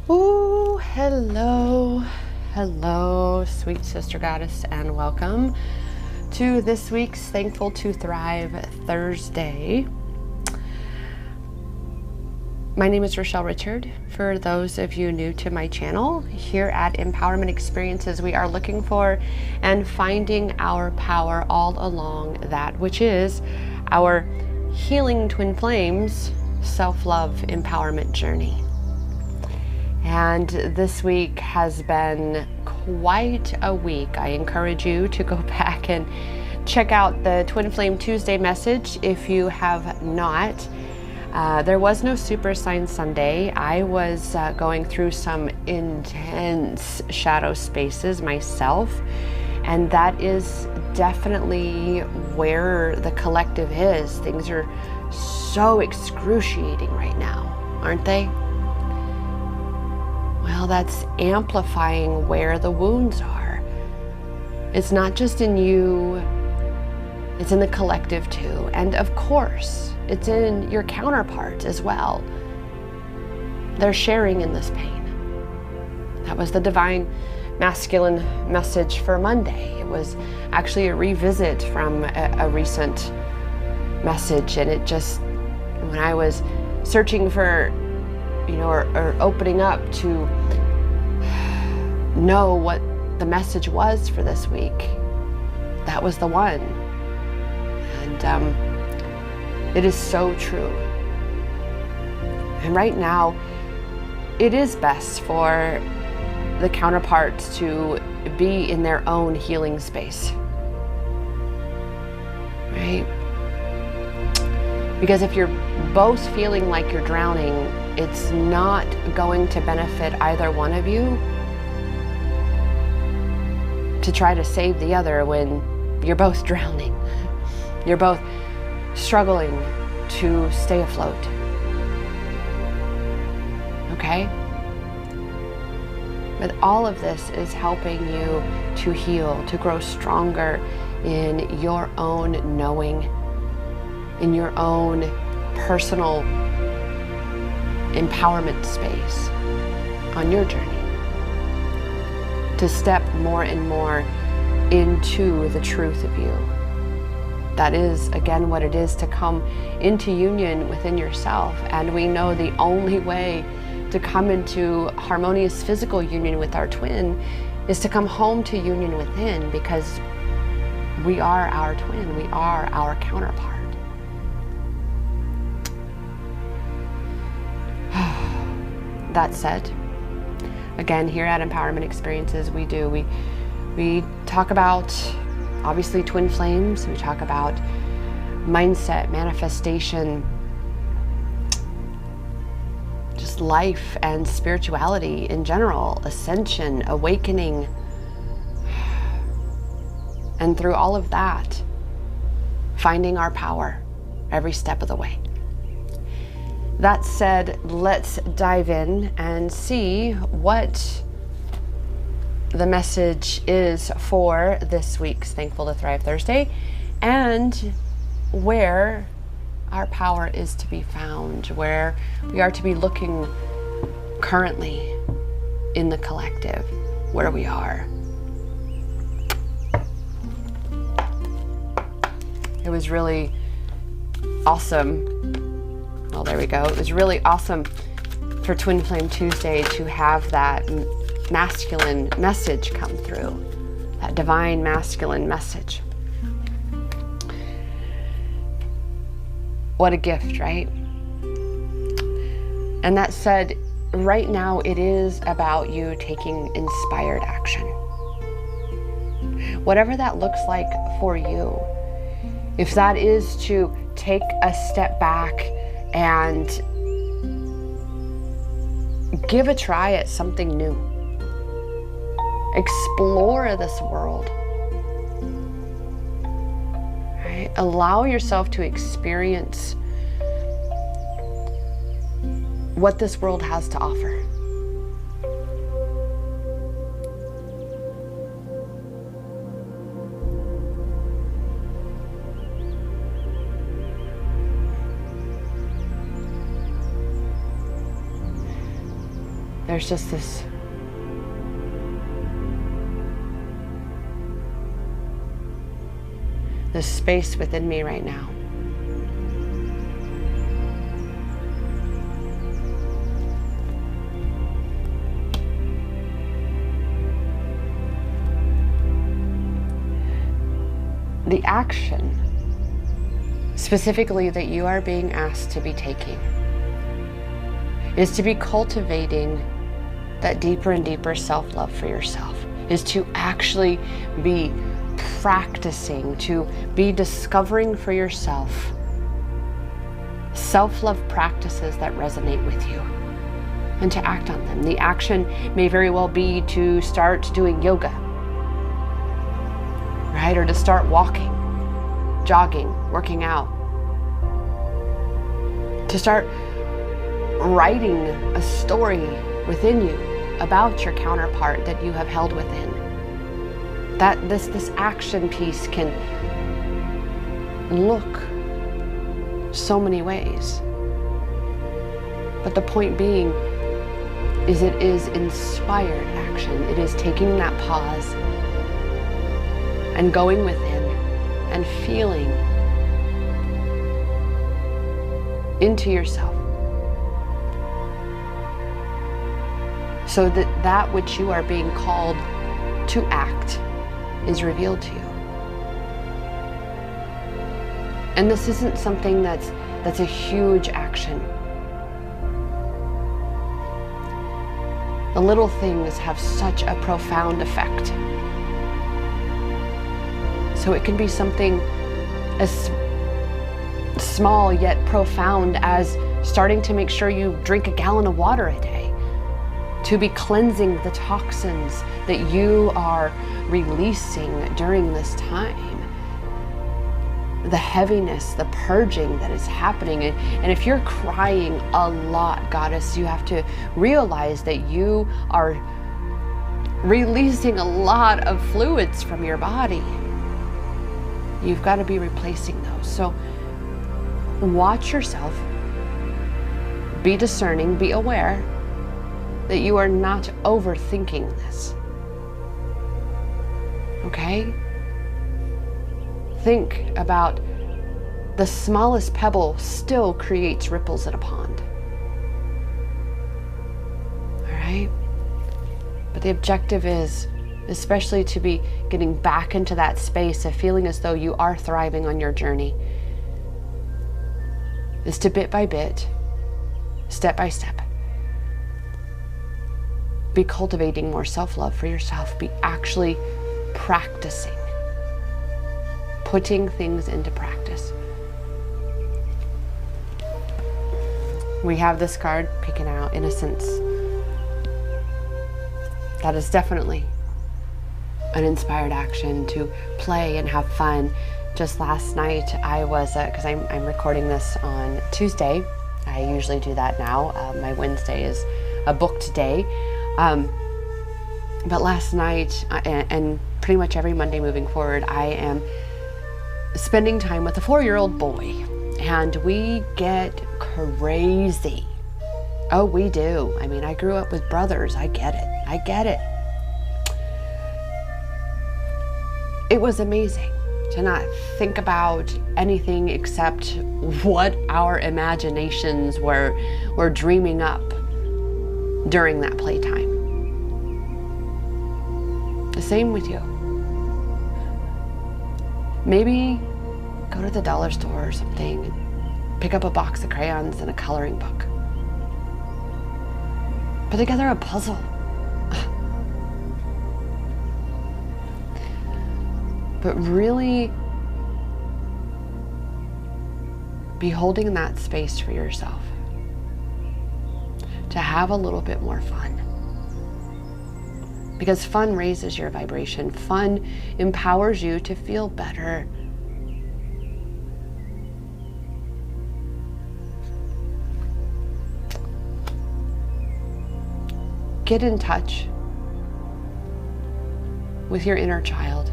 Ooh, hello, sweet sister goddess, and welcome to this week's Thankful to Thrive Thursday. My name is Rochelle Richard. For those of you new to my channel, here at Empowerment Experiences, we are looking for and finding our power all along that which is our healing twin flames self-love empowerment journey. And this week has been quite a week. I encourage you to go back and check out the Twin Flame Tuesday message if you have not. There was no Super Sign Sunday. I was going through some intense shadow spaces myself, and that is definitely where the collective is. Things are so excruciating right now, aren't they? Well, that's amplifying where the wounds are. It's not just in you, it's in the collective too. And of course, it's in your counterparts as well. They're sharing in this pain. That was the divine masculine message for Monday. It was actually a revisit from a recent message. And it just, when I was searching for or opening up to know what the message was for this week, that was the one. And it is so true. And right now, it is best for the counterparts to be in their own healing space, right? Because if you're both feeling like you're drowning, it's not going to benefit either one of you to try to save the other when you're both drowning. You're both struggling to stay afloat. Okay? But all of this is helping you to heal, to grow stronger in your own knowing, in your own personal empowerment space on your journey, to step more and more into the truth of you. That is, again, what it is to come into union within yourself. And we know the only way to come into harmonious physical union with our twin is to come home to union within, because we are our twin, we are our counterpart. That said, again, here at Empowerment Experiences, we talk about, obviously, twin flames. We talk about mindset, manifestation, just life and spirituality in general, ascension, awakening. And through all of that, finding our power every step of the way. That said, let's dive in and see what the message is for this week's Thankful to Thrive Thursday, and where our power is to be found, where we are to be looking currently in the collective, where we are. It was really awesome. Well, there we go. It was really awesome for Twin Flame Tuesday to have that masculine message come through, that divine masculine message. What a gift, right? And that said, right now it is about you taking inspired action. Whatever that looks like for you. If that is to take a step back and give a try at something new. Explore this world. Right? Allow yourself to experience what this world has to offer. there's just this space within me right now. The action, specifically that you are being asked to be taking, is to be cultivating that deeper and deeper self-love for yourself, is to actually be practicing, to be discovering for yourself self-love practices that resonate with you and to act on them. The action may very well be to start doing yoga, right? Or to start walking, jogging, working out, to start writing a story within you about your counterpart that you have held within. That this action piece can look so many ways. But the point being is it is inspired action. It is taking that pause and going within and feeling into yourself, so that that which you are being called to act is revealed to you. And this isn't something that's a huge action. The little things have such a profound effect. So it can be something as small yet profound as starting to make sure you drink a gallon of water a day, to be cleansing the toxins that you are releasing during this time. The heaviness, the purging that is happening. And if you're crying a lot, goddess, you have to realize that you are releasing a lot of fluids from your body. You've got to be replacing those. So watch yourself, be discerning, be aware that you are not overthinking this. Okay? Think about the smallest pebble still creates ripples in a pond. All right? But the objective is, especially to be getting back into that space of feeling as though you are thriving on your journey, is to bit by bit, step by step, be cultivating more self-love for yourself, be actually practicing, putting things into practice. We have this card picking out innocence. That is definitely an inspired action to play and have fun. Just last night I was, because I'm recording this on Tuesday. I usually do that now. My Wednesday is a booked day. But last night, and pretty much every Monday moving forward, I am spending time with a 4-year-old boy, and we get crazy. Oh, we do. I mean, I grew up with brothers. I get it. I get it. It was amazing to not think about anything except what our imaginations were dreaming up during that playtime. The same with you. Maybe go to the dollar store or something and pick up a box of crayons and a coloring book. Put together a puzzle. But really be holding that space for yourself to have a little bit more fun. Because fun raises your vibration. Fun empowers you to feel better. Get in touch with your inner child.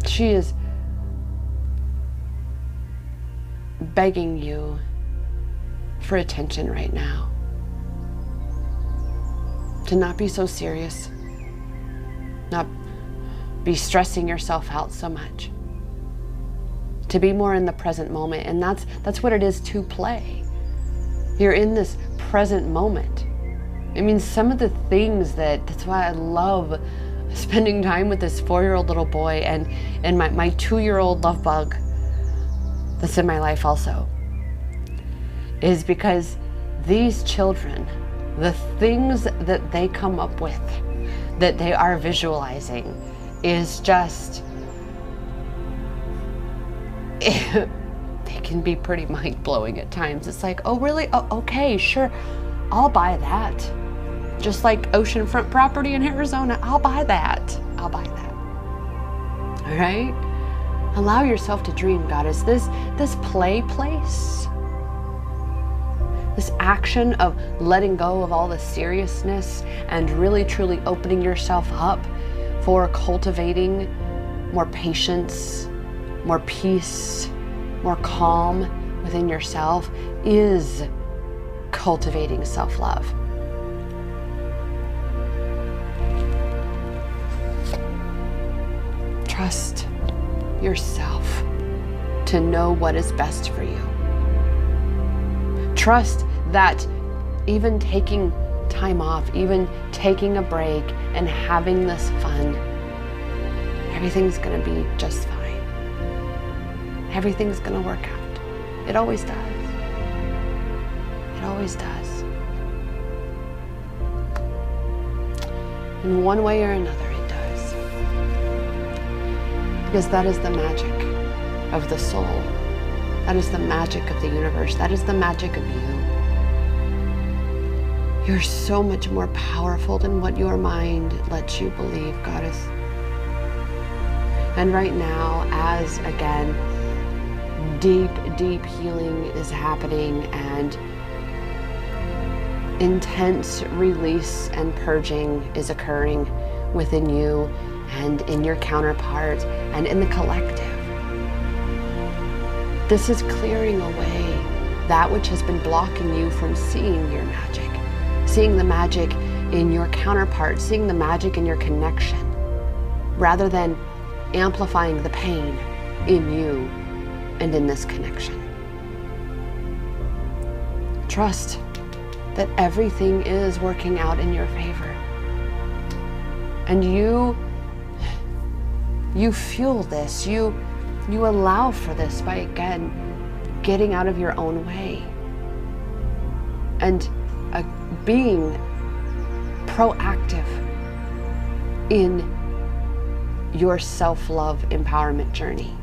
She is begging you for attention right now. to not be so serious, not be stressing yourself out so much, to be more in the present moment. And that's what it is to play. You're in this present moment. I mean, some of the things that's why I love spending time with this 4-year-old little boy and my 2-year-old love bug that's in my life also, is because these children, the things that they come up with, that they are visualizing, is just, they can be pretty mind-blowing at times. It's like, oh really? Oh, okay, sure, I'll buy that. Just like oceanfront property in Arizona, I'll buy that. I'll buy that. All right? Allow yourself to dream, Goddess. This play place, this action of letting go of all the seriousness and really truly opening yourself up for cultivating more patience, more peace, more calm within yourself, is cultivating self-love. Trust yourself to know what is best for you. Trust that even taking time off, even taking a break and having this fun, everything's gonna be just fine. Everything's gonna work out. It always does. It always does. In one way or another, it does. Because that is the magic of the soul. That is the magic of the universe. That is the magic of you. You're so much more powerful than what your mind lets you believe, Goddess. And right now, as again, deep, deep healing is happening and intense release and purging is occurring within you and in your counterpart and in the collective. This is clearing away that which has been blocking you from seeing your magic, seeing the magic in your counterpart, seeing the magic in your connection, rather than amplifying the pain in you and in this connection. Trust that everything is working out in your favor. And you fuel this, you allow for this by, again, getting out of your own way and being proactive in your self-love empowerment journey.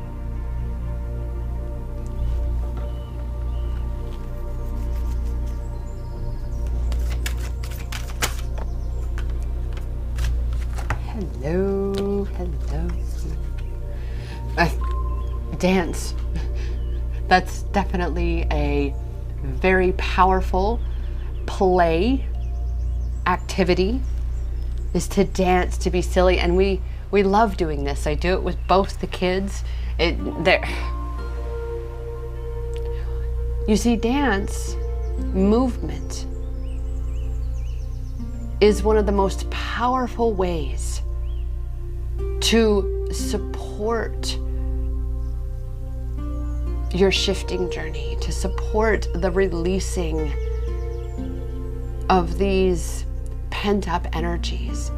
Hello, hello. Dance. That's definitely a very powerful play activity, is to dance, to be silly. And we love doing this. I do it with both the kids. You see, dance, movement, is one of the most powerful ways to support your shifting journey, to support the releasing of these pent-up energies,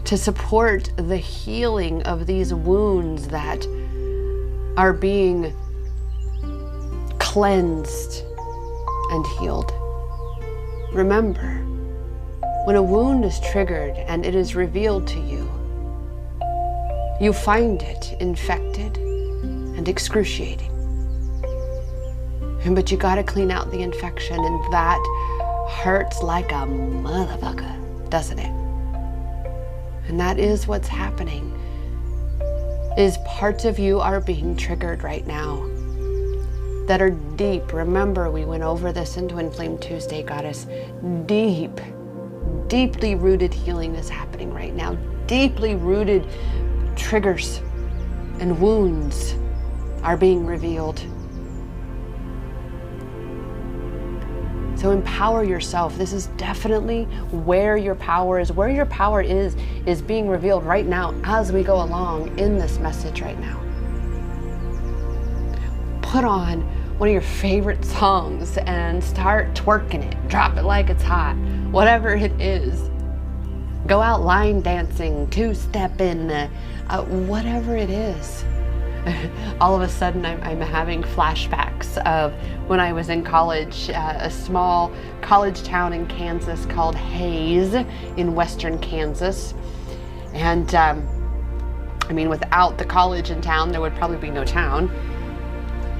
to support the healing of these wounds that are being cleansed and healed. Remember, when a wound is triggered and it is revealed to you, you find it infected and excruciating. But you gotta clean out the infection, and that hurts like a motherfucker, doesn't it? And that is what's happening, is parts of you are being triggered right now that are deep. Remember, we went over this in Twin Flame Tuesday, Goddess. Deeply rooted healing is happening right now. Deeply rooted triggers and wounds are being revealed. So empower yourself. This is definitely where your power is. Where your power is being revealed right now as we go along in this message right now. Put on one of your favorite songs and start twerking it. Drop it like it's hot. Whatever it is. Go out line dancing, two-stepping, whatever it is. All of a sudden I'm having flashbacks of when I was in college, a small college town in Kansas called Hays in western Kansas. And I mean, without the college in town, there would probably be no town.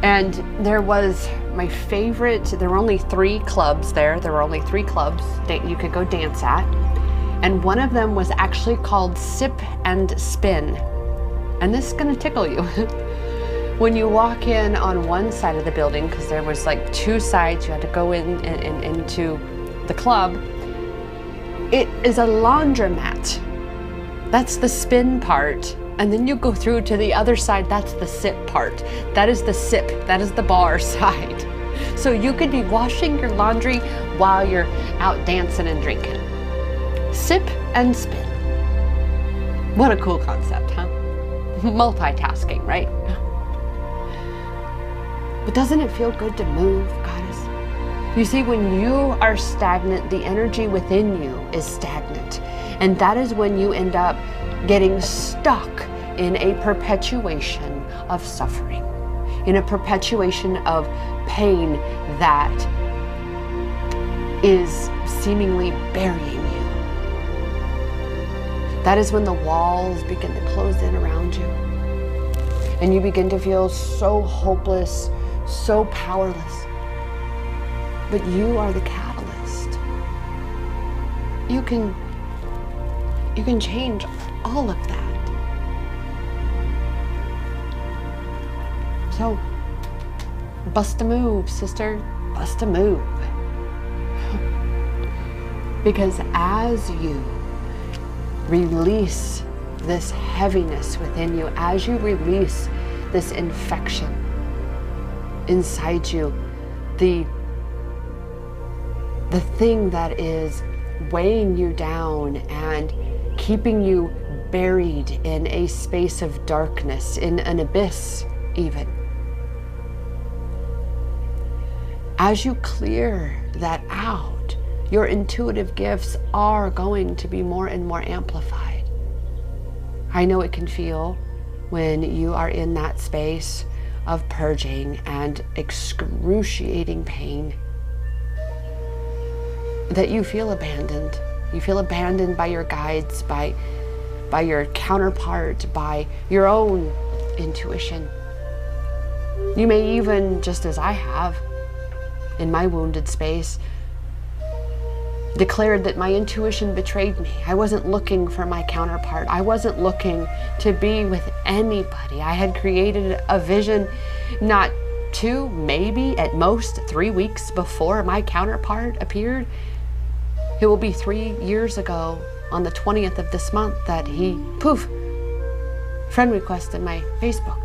And there was my favorite, there were only 3 clubs there. There were only 3 clubs that you could go dance at. And one of them was actually called Sip and Spin. And this is gonna tickle you. When you walk in on one side of the building, because there was like 2 sides, you had to go into the club, it is a laundromat. That's the spin part. And then you go through to the other side, that's the sip part. That is the sip, that is the bar side. So you could be washing your laundry while you're out dancing and drinking. Sip and spin. What a cool concept, huh? Multitasking, right? But doesn't it feel good to move, goddess? You see, when you are stagnant, the energy within you is stagnant. And that is when you end up getting stuck in a perpetuation of suffering, in a perpetuation of pain that is seemingly burying you. That is when the walls begin to close in around you. And you begin to feel so hopeless, so powerless. But you are the catalyst. You can change all of that. So, bust a move, sister. Bust a move. Because as you release this heaviness within you, as you release this infection inside you, the thing that is weighing you down and keeping you buried in a space of darkness, in an abyss even. As you clear that out, your intuitive gifts are going to be more and more amplified. I know it can feel when you are in that space of purging and excruciating pain that you feel abandoned. You feel abandoned by your guides, by your counterpart, by your own intuition. You may even, just as I have in my wounded space, declared that my intuition betrayed me. I wasn't looking for my counterpart. I wasn't looking to be with anybody. I had created a vision not 2, maybe at most 3 weeks before my counterpart appeared. It will be 3 years ago on the 20th of this month that he, poof, friend requested my Facebook.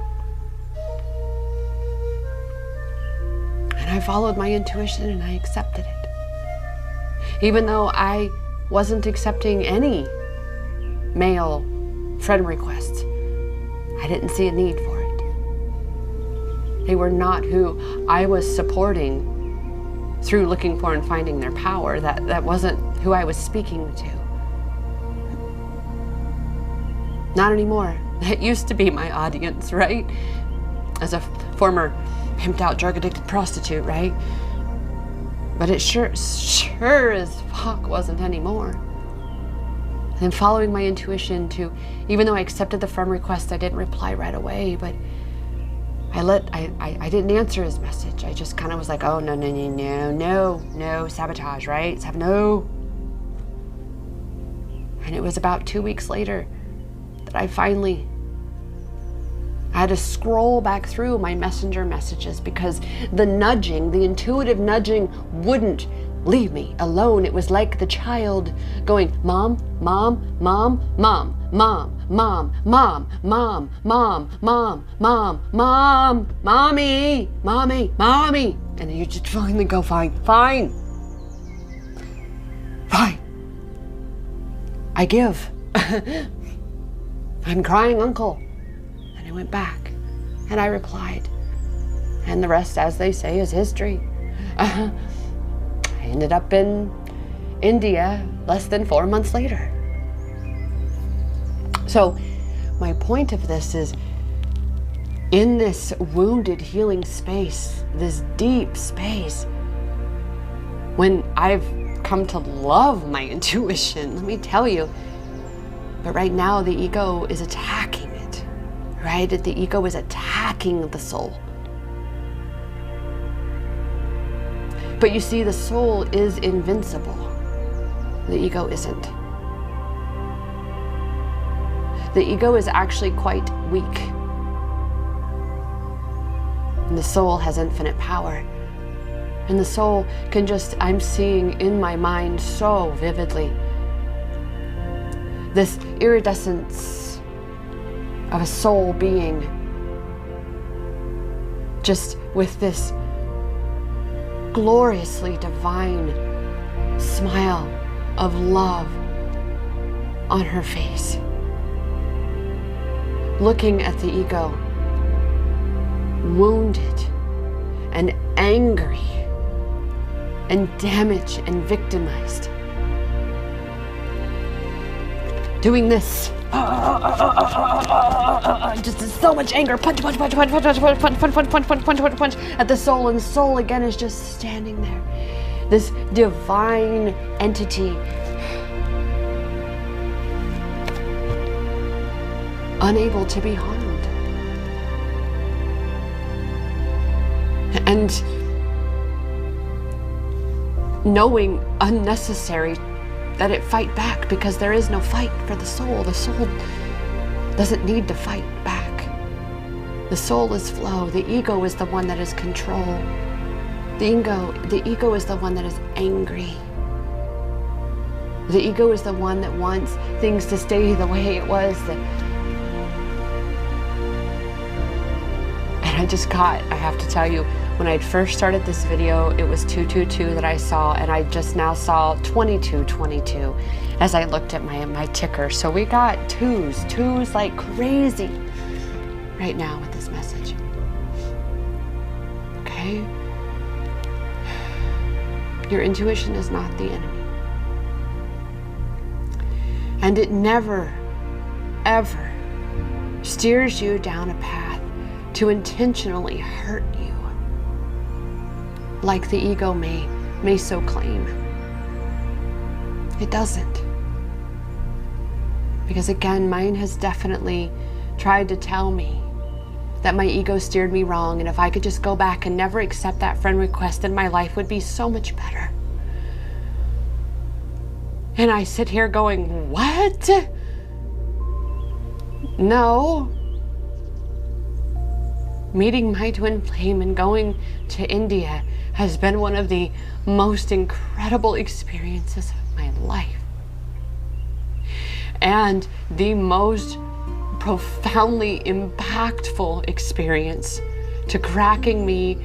And I followed my intuition and I accepted it. Even though I wasn't accepting any male friend requests, I didn't see a need for it. They were not who I was supporting through looking for and finding their power. That wasn't who I was speaking to. Not anymore. That used to be my audience, right? As a former pimped out, drug addicted prostitute, right? But it sure as fuck wasn't anymore. And following my intuition to, even though I accepted the friend request, I didn't reply right away, but I didn't answer his message. I just kind of was like, oh, no, sabotage, right? No. And it was about 2 weeks later that I had to scroll back through my messenger messages because the nudging, the intuitive nudging wouldn't leave me alone. It was like the child going, mom, mom, mom, mom, mom, mom, mom, mom, mom, mom, mom, mom, mommy, mommy, mommy. And you just finally go, fine, I give. I'm crying, Uncle. And I went back and I replied. And the rest, as they say, is history. I ended up in India less than 4 months later. So my point of this is, in this wounded healing space, this deep space, when I've come to love my intuition, let me tell you, but right now the ego is attacking it, right? The ego is attacking the soul. But you see, the soul is invincible. The ego isn't. The ego is actually quite weak. And the soul has infinite power. And the soul can just, I'm seeing in my mind so vividly, this iridescence of a soul being, just with this gloriously divine smile of love on her face, looking at the ego, wounded and angry and damaged and victimized, doing this, just so much anger, punch at the soul, and the soul again is just standing there, this divine entity, unable to be harmed. And knowing unnecessary that it fight back, because there is no fight for the soul. The soul doesn't need to fight back. The soul is flow. The ego is the one that is control. The ego is the one that is angry. The ego is the one that wants things to stay the way it was. And I have to tell you, when I first started this video, it was 222 that I saw, and I just now saw 2222 as I looked at my ticker. So we got twos like crazy right now with this message. Okay? Your intuition is not the enemy. And it never, ever steers you down a path to intentionally hurt you, like the ego may so claim. It doesn't. Because again, mine has definitely tried to tell me that my ego steered me wrong, and if I could just go back and never accept that friend request, then my life would be so much better. And I sit here going, what? No. Meeting my twin flame and going to India has been one of the most incredible experiences of my life. And the most profoundly impactful experience to cracking me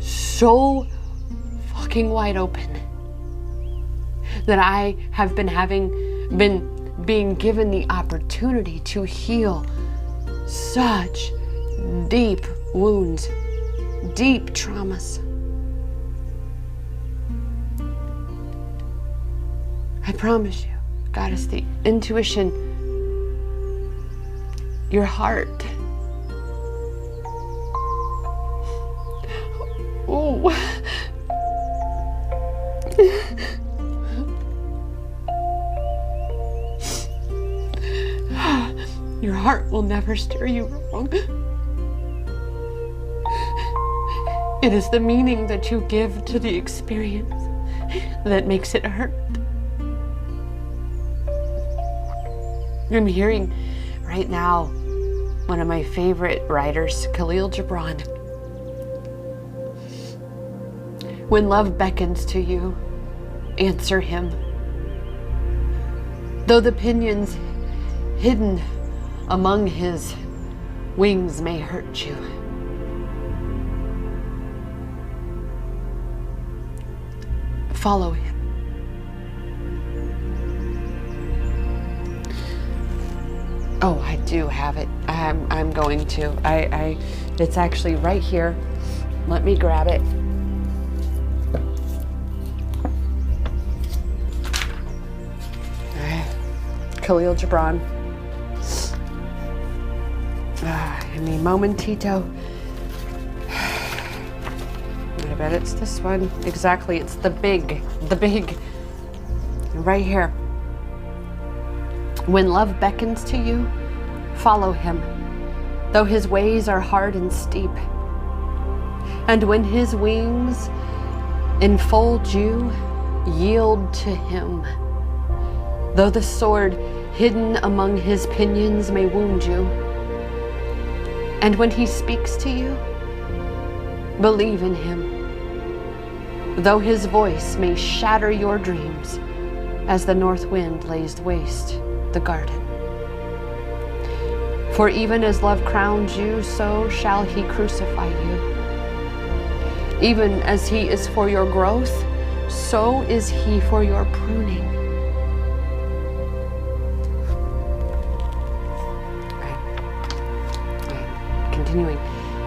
so fucking wide open that I have been being given the opportunity to heal such deep wounds, deep traumas. I promise you, Goddess, the intuition, your heart. Oh. Your heart will never steer you wrong. It is the meaning that you give to the experience that makes it hurt. I'm hearing right now one of my favorite writers, Khalil Gibran. When love beckons to you, answer him. Though the pinions hidden among his wings may hurt you, follow him. Oh, I do have it. I'm going to. It's actually right here. Let me grab it. Khalil Gibran. I mean, momentito. I bet it's this one. Exactly, it's the big. Right here. When love beckons to you, follow him, though his ways are hard and steep. And when his wings enfold you, yield to him, though the sword hidden among his pinions may wound you. And when he speaks to you, believe in him, though his voice may shatter your dreams as the north wind lays waste the garden. For even as love crowns you, so shall he crucify you. Even as he is for your growth, so is he for your pruning. Continuing.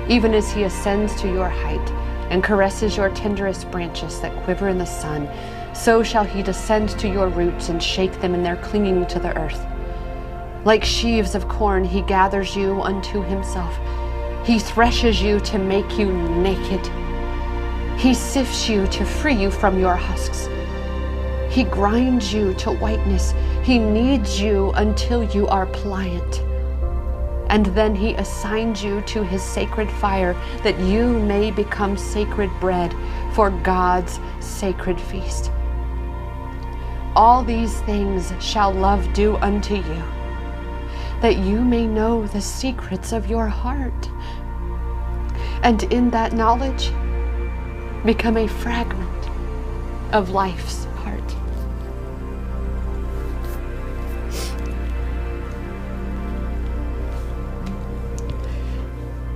Even as he ascends to your height and caresses your tenderest branches that quiver in the sun, so shall he descend to your roots and shake them in their clinging to the earth. Like sheaves of corn, he gathers you unto himself. He threshes you to make you naked. He sifts you to free you from your husks. He grinds you to whiteness. He kneads you until you are pliant. And then he assigns you to his sacred fire, that you may become sacred bread for God's sacred feast. All these things shall love do unto you, that you may know the secrets of your heart, and in that knowledge become a fragment of life's heart.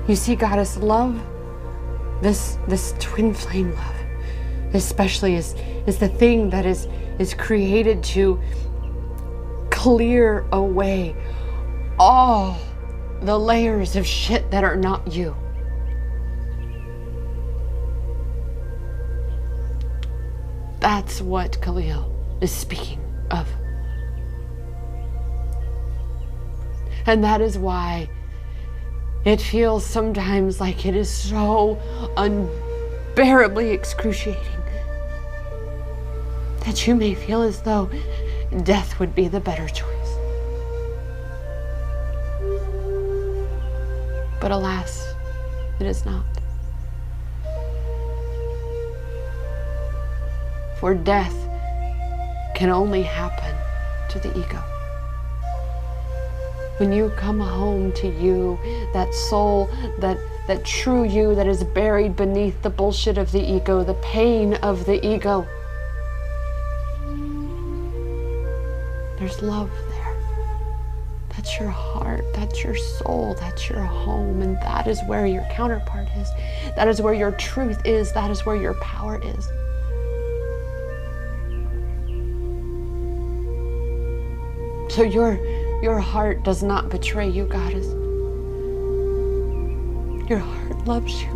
You see, Goddess, love, this twin flame love, especially is the thing that is created to clear away all the layers of shit that are not you. That's what Khalil is speaking of. And that is why it feels sometimes like it is so unbearably excruciating that you may feel as though death would be the better choice. But alas, it is not. For death can only happen to the ego. When you come home to you, that soul, that true you that is buried beneath the bullshit of the ego, the pain of the ego, there's love there. That's your heart, that's your soul, that's your home, and that is where your counterpart is. That is where your truth is. That is where your power is. So your heart does not betray you, Goddess. Your heart loves you.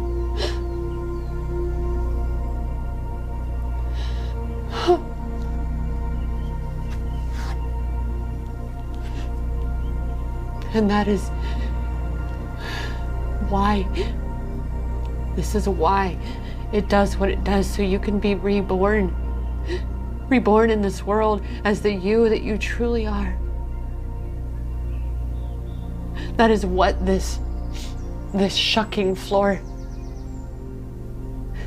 And that is why, this is why it does what it does, so you can be reborn. Reborn in this world as the you that you truly are. That is what this shucking floor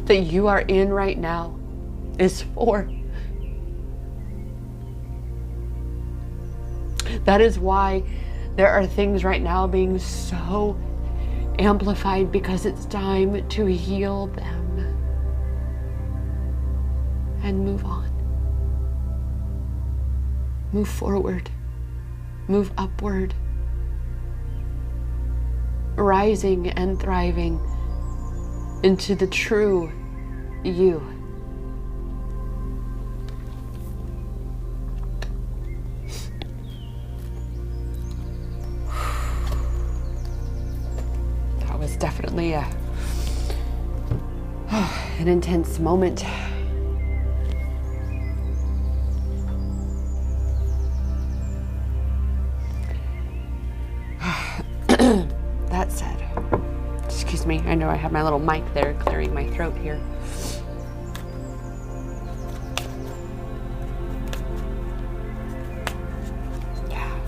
that you are in right now is for. That is why there are things right now being so amplified, because it's time to heal them and move on. Move forward. Move upward. Rising and thriving into the true you. definitely an intense moment. That said, excuse me, I know I have my little mic there clearing my throat here. Yeah.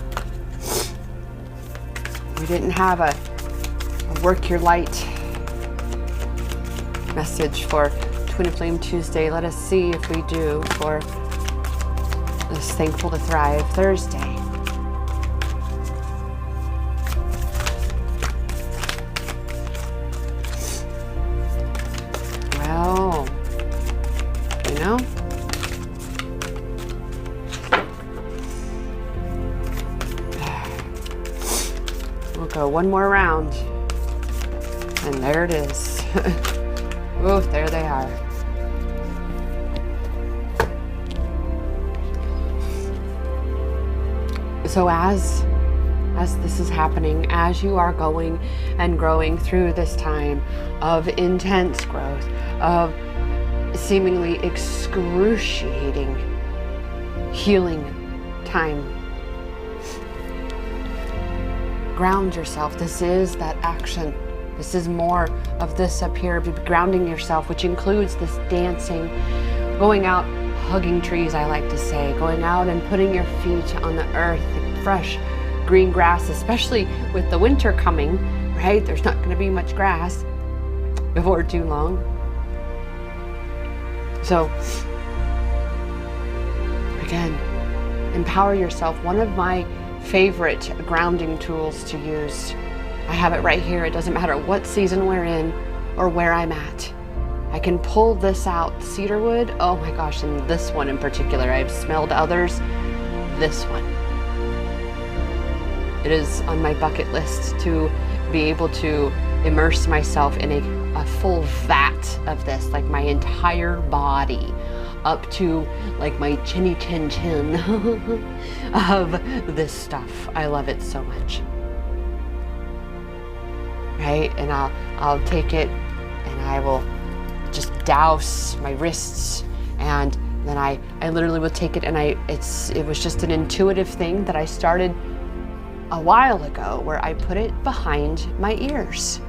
We didn't have a Work Your Light message for Twin Flame Tuesday. Let us see if we do for this Thankful to Thrive Thursday. Well, you know, we'll go one more round. And there it is. Oh, there they are. So as this is happening, as you are going and growing through this time of intense growth, of seemingly excruciating healing time, ground yourself. This is that action. This is more of this up here, grounding yourself, which includes this dancing, going out, hugging trees, I like to say, going out and putting your feet on the earth, the fresh green grass, especially with the winter coming, right? There's not going to be much grass before too long. So, again, empower yourself. One of my favorite grounding tools to use, I have it right here. It doesn't matter what season we're in or where I'm at. I can pull this out. Cedarwood, oh my gosh, and this one in particular. I've smelled others. This one. It is on my bucket list to be able to immerse myself in a full vat of this, like my entire body, up to like my chinny chin chin of this stuff. I love it so much. Right? And I'll take it and I will just douse my wrists, and then I literally will take it, and it was just an intuitive thing that I started a while ago, where I put it behind my ears.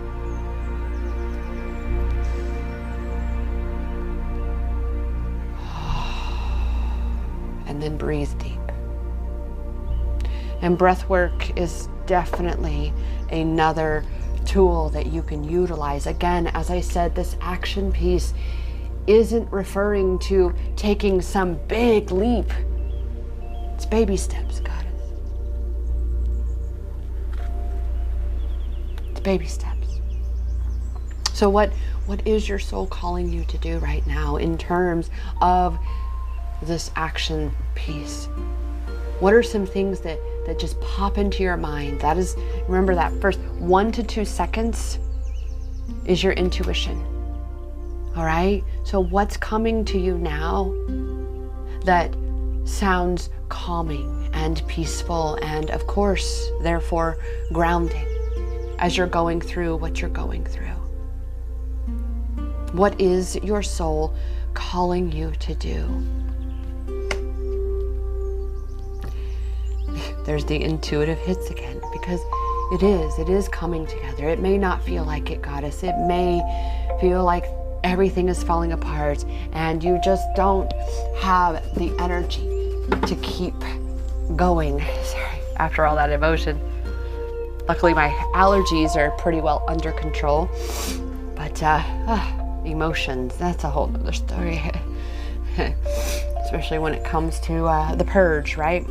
And then breathe deep. And breath work is definitely another tool that you can utilize. Again, as I said, this action piece isn't referring to taking some big leap. It's baby steps, Goddess. It's baby steps. So what is your soul calling you to do right now in terms of this action piece? What are some things that just pop into your mind? That is, remember, that first 1 to 2 seconds is your intuition. All right? So what's coming to you now that sounds calming and peaceful and, of course, therefore grounding as you're going through what you're going through? What is your soul calling you to do? There's the intuitive hits again, because it is coming together. It may not feel like it, Goddess. It may feel like everything is falling apart and you just don't have the energy to keep going. Sorry, after all that emotion. Luckily my allergies are pretty well under control, but emotions, that's a whole other story. Especially when it comes to the purge, right?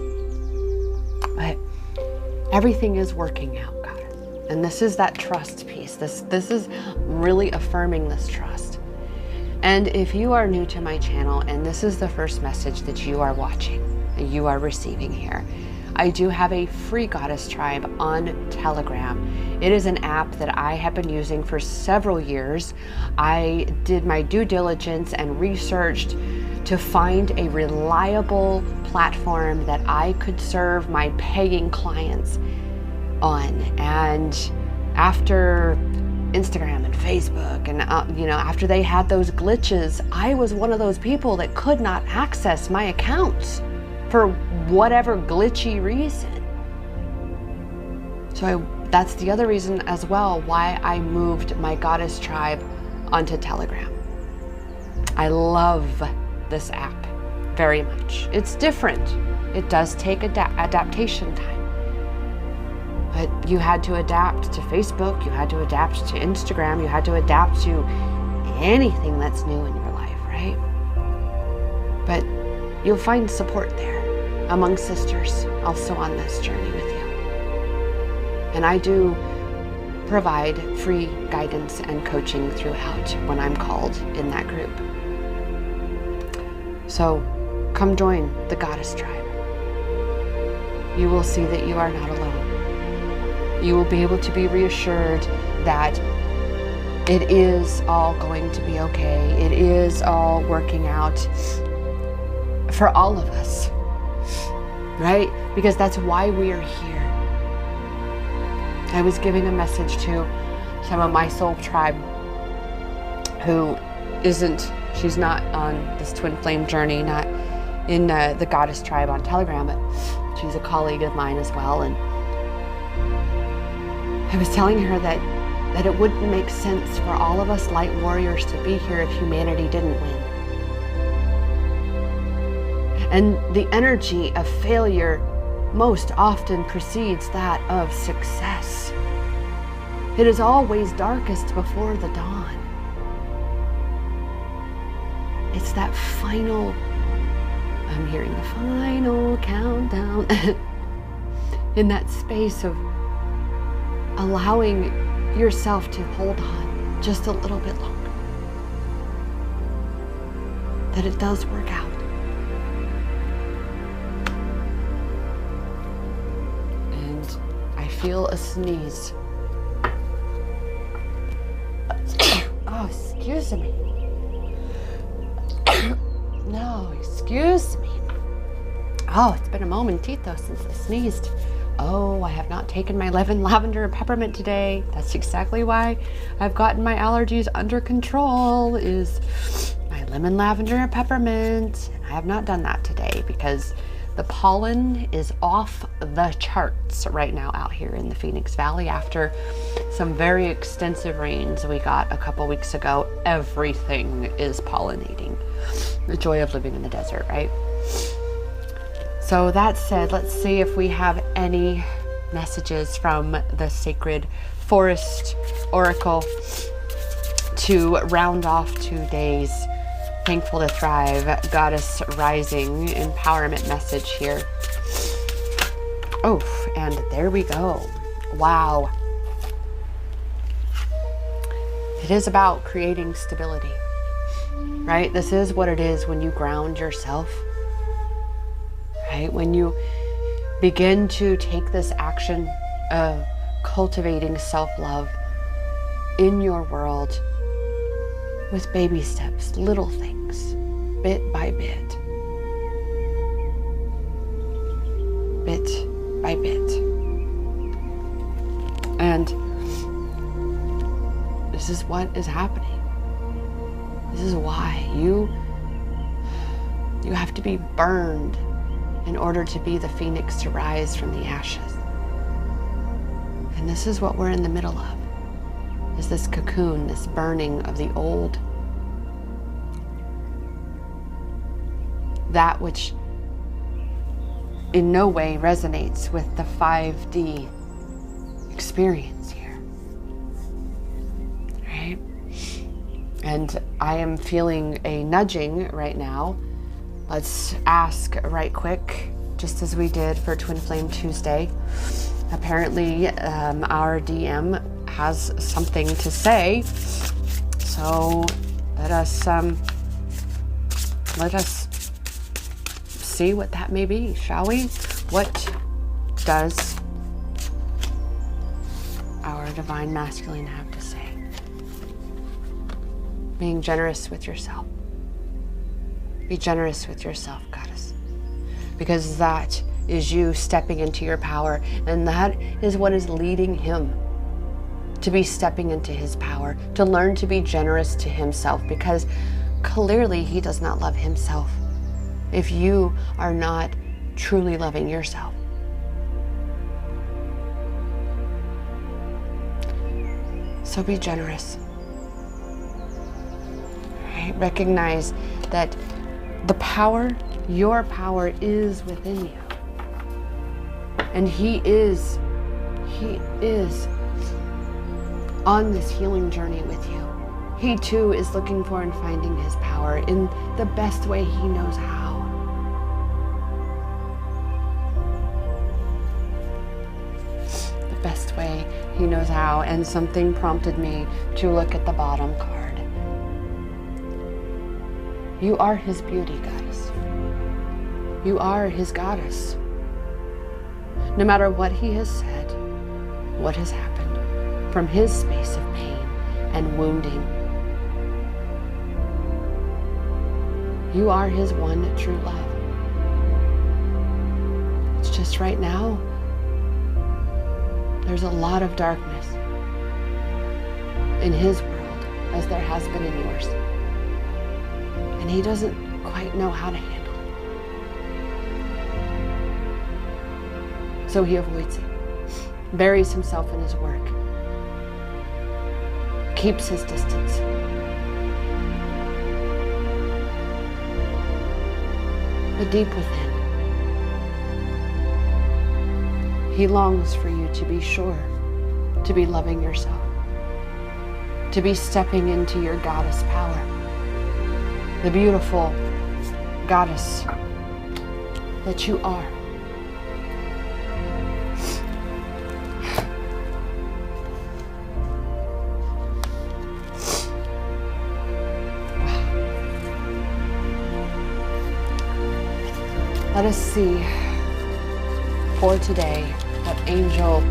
But everything is working out, Goddess. And this is that trust piece. This is really affirming this trust. And if you are new to my channel and this is the first message that you are watching and you are receiving here, I do have a free Goddess Tribe on Telegram. It is an app that I have been using for several years. I did my due diligence and researched to find a reliable platform that I could serve my paying clients on. And after Instagram and Facebook, and after they had those glitches, I was one of those people that could not access my accounts for whatever glitchy reason. So that's the other reason as well why I moved my Goddess Tribe onto Telegram. I love this app very much. It's different. It does take adaptation time. But you had to adapt to Facebook, you had to adapt to Instagram, you had to adapt to anything that's new in your life, right? But you'll find support there among sisters also on this journey with you. And I do provide free guidance and coaching throughout when I'm called in that group. So come join the Goddess Tribe. You will see that you are not alone. You will be able to be reassured that it is all going to be okay. It is all working out for all of us, right? Because that's why we are here. I was giving a message to some of my soul tribe who she's not on this twin flame journey, not in the Goddess Tribe on Telegram, but she's a colleague of mine as well. And I was telling her that it wouldn't make sense for all of us light warriors to be here if humanity didn't win. And the energy of failure most often precedes that of success. It is always darkest before the dawn. It's that final, I'm hearing the final countdown, in that space of allowing yourself to hold on just a little bit longer. That it does work out. And I feel a sneeze. Oh, excuse me. No, excuse me. Oh, it's been a momentito since I sneezed. Oh, I have not taken my lemon, lavender, and peppermint today. That's exactly why I've gotten my allergies under control, is my lemon, lavender, and peppermint. And I have not done that today because the pollen is off the charts right now out here in the Phoenix Valley after some very extensive rains we got a couple weeks ago. Everything is pollinating. The joy of living in the desert, right? So that said, let's see if we have any messages from the Sacred Forest Oracle to round off today's Thankful to Thrive Goddess Rising empowerment message here. Oh, and there we go. Wow. It is about creating stability, right? This is what it is when you ground yourself. Right? When you begin to take this action of cultivating self-love in your world with baby steps, little things, bit by bit, bit by bit. And this is what is happening. This is why you have to be burned in order to be the phoenix to rise from the ashes. And this is what we're in the middle of, is this cocoon, this burning of the old. That which in no way resonates with the 5D experience here, right? And I am feeling a nudging right now. Let's ask right quick, just as we did for Twin Flame Tuesday. Apparently, our DM has something to say. So let us see what that may be, shall we? What does our Divine Masculine have to say? Being generous with yourself. Be generous with yourself, Goddess, because that is you stepping into your power, and that is what is leading him to be stepping into his power, to learn to be generous to himself, because clearly he does not love himself if you are not truly loving yourself. So be generous. Right? Recognize that the power, your power, is within you. And he is on this healing journey with you. He too is looking for and finding his power in the best way he knows how. The best way he knows how. And something prompted me to look at the bottom card. You are his beauty, goddess. You are his goddess. No matter what he has said, what has happened, from his space of pain and wounding, you are his one true love. It's just right now, there's a lot of darkness in his world, as there has been in yours. And he doesn't quite know how to handle it. So he avoids it, buries himself in his work, keeps his distance. But deep within, he longs for you to be sure, to be loving yourself, to be stepping into your goddess power, the beautiful goddess that you are. Let us see for today what angel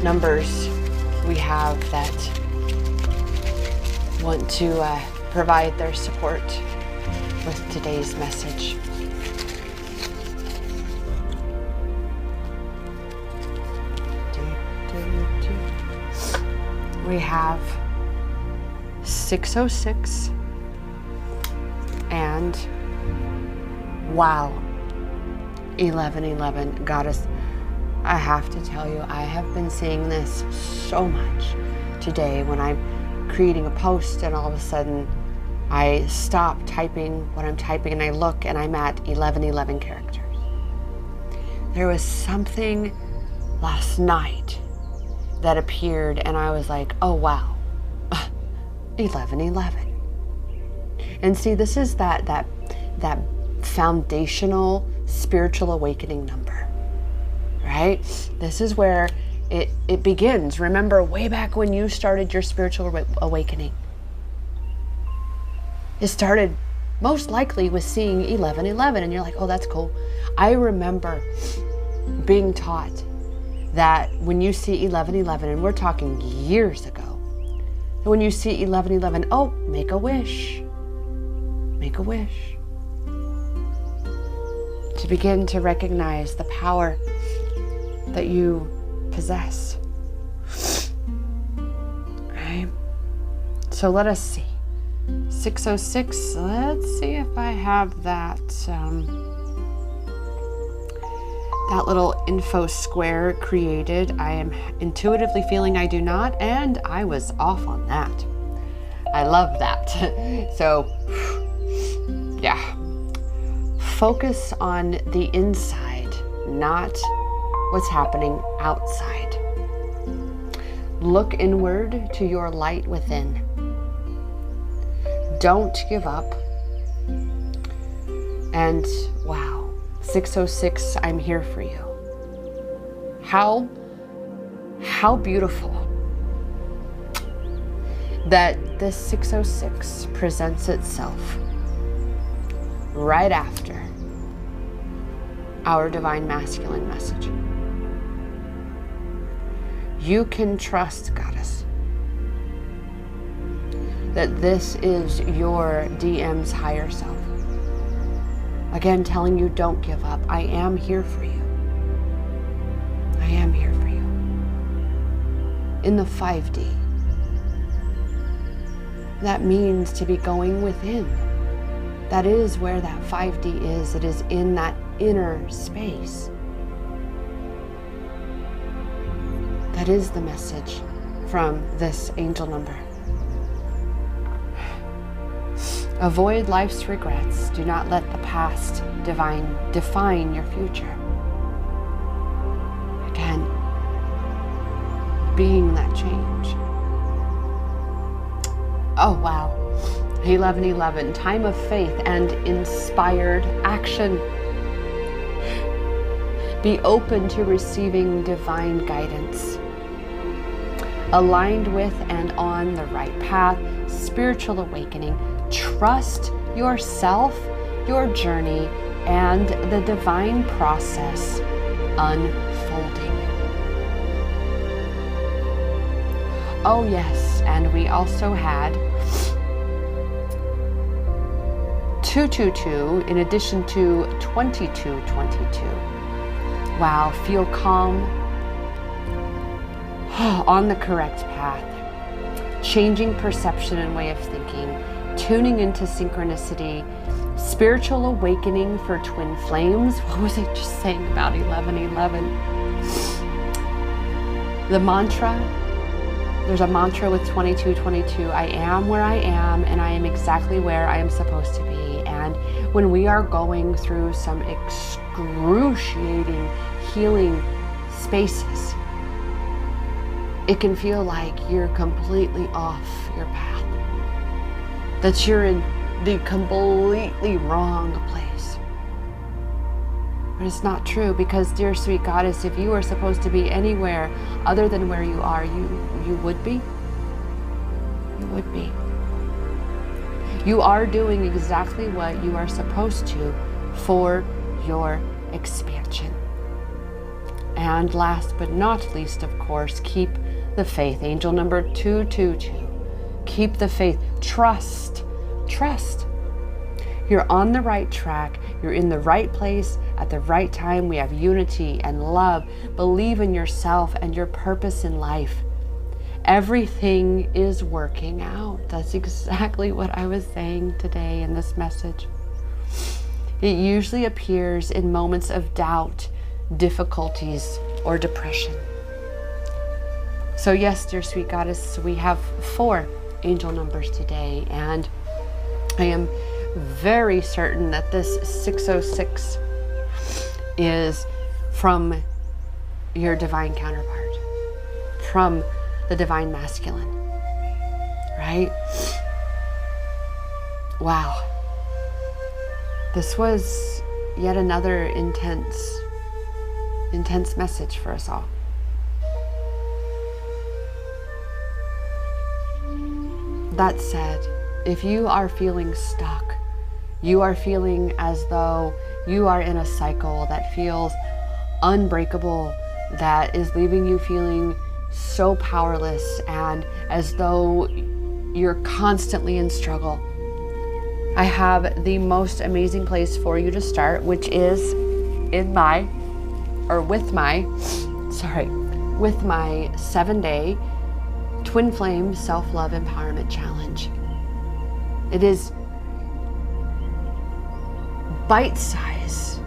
numbers we have that want to provide their support with today's message. We have 606 and wow, 1111. Goddess, I have to tell you, I have been seeing this so much today when I'm creating a post and all of a sudden I stop typing what I'm typing and I look and I'm at 1111 characters. There was something last night that appeared and I was like, oh wow, 1111. And see, this is that foundational spiritual awakening number, right? This is where it begins. Remember way back when you started your spiritual awakening. It started most likely with seeing 1111 and you're like, oh, that's cool. I remember being taught that when you see 1111, and we're talking years ago, when you see 1111, oh, make a wish. Make a wish. To begin to recognize the power that you possess. Right? So let us see. 606, let's see if I have that that little info square created. I am intuitively feeling I do not, and I was off on that. I love that. So, yeah. Focus on the inside, not what's happening outside. Look inward to your light within. Don't give up. And wow, 606, I'm here for you. How beautiful that this 606 presents itself right after our divine masculine message. You can trust, Goddess, that this is your DM's higher self. Again, telling you don't give up. I am here for you. I am here for you. In the 5D, that means to be going within. That is where that 5D is. It is in that inner space. That is the message from this angel number. Avoid life's regrets. Do not let the past define your future. Again, being that change. Oh, wow. 11:11, time of faith and inspired action. Be open to receiving divine guidance. Aligned with and on the right path, spiritual awakening. Trust yourself, your journey, and the divine process unfolding. Oh yes, and we also had 222 in addition to 2222. Wow, feel calm, on the correct path, changing perception and way of thinking, tuning into synchronicity, spiritual awakening for twin flames. What was I just saying about 11:11? The mantra, there's a mantra with 2222, I am where I am and I am exactly where I am supposed to be. And when we are going through some excruciating healing spaces, it can feel like you're completely off your path, that you're in the completely wrong place. But it's not true, because dear sweet goddess, if you are supposed to be anywhere other than where you are, you would be. You would be. You are doing exactly what you are supposed to for your expansion. And last but not least, of course, keep the faith. Angel number 222. Keep the faith. Trust. Trust. You're on the right track. You're in the right place at the right time. We have unity and love. Believe in yourself and your purpose in life. Everything is working out. That's exactly what I was saying today in this message. It usually appears in moments of doubt, difficulties, or depression. So yes, dear sweet goddess, we have 4 angel numbers today, and I am very certain that this 606 is from your divine counterpart, from the divine masculine, right? Wow. This was yet another intense message for us all. That said, if you are feeling stuck, you are feeling as though you are in a cycle that feels unbreakable, that is leaving you feeling so powerless and as though you're constantly in struggle, I have the most amazing place for you to start, which is with my 7-day Twin Flame Self-Love Empowerment Challenge. It is bite-sized,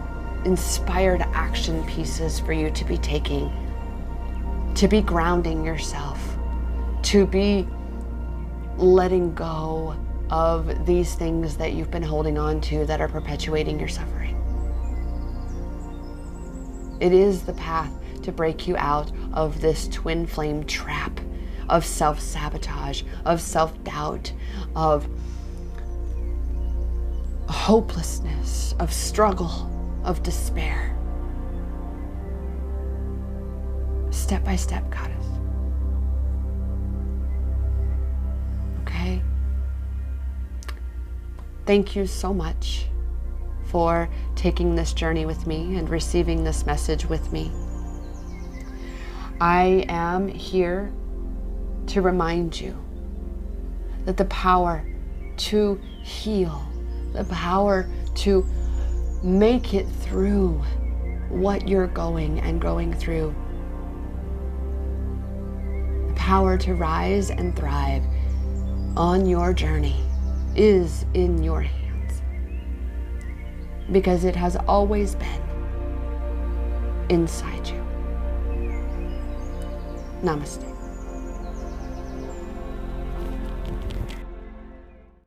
inspired action pieces for you to be taking, to be grounding yourself, to be letting go of these things that you've been holding on to that are perpetuating your suffering. It is the path to break you out of this twin flame trap of self-sabotage, of self-doubt, of hopelessness, of struggle, of despair. Step by step, goddess. Okay? Thank you so much for taking this journey with me and receiving this message with me. I am here to remind you that the power to heal, the power to make it through what you're going through, the power to rise and thrive on your journey is in your hands, because it has always been inside you. Namaste.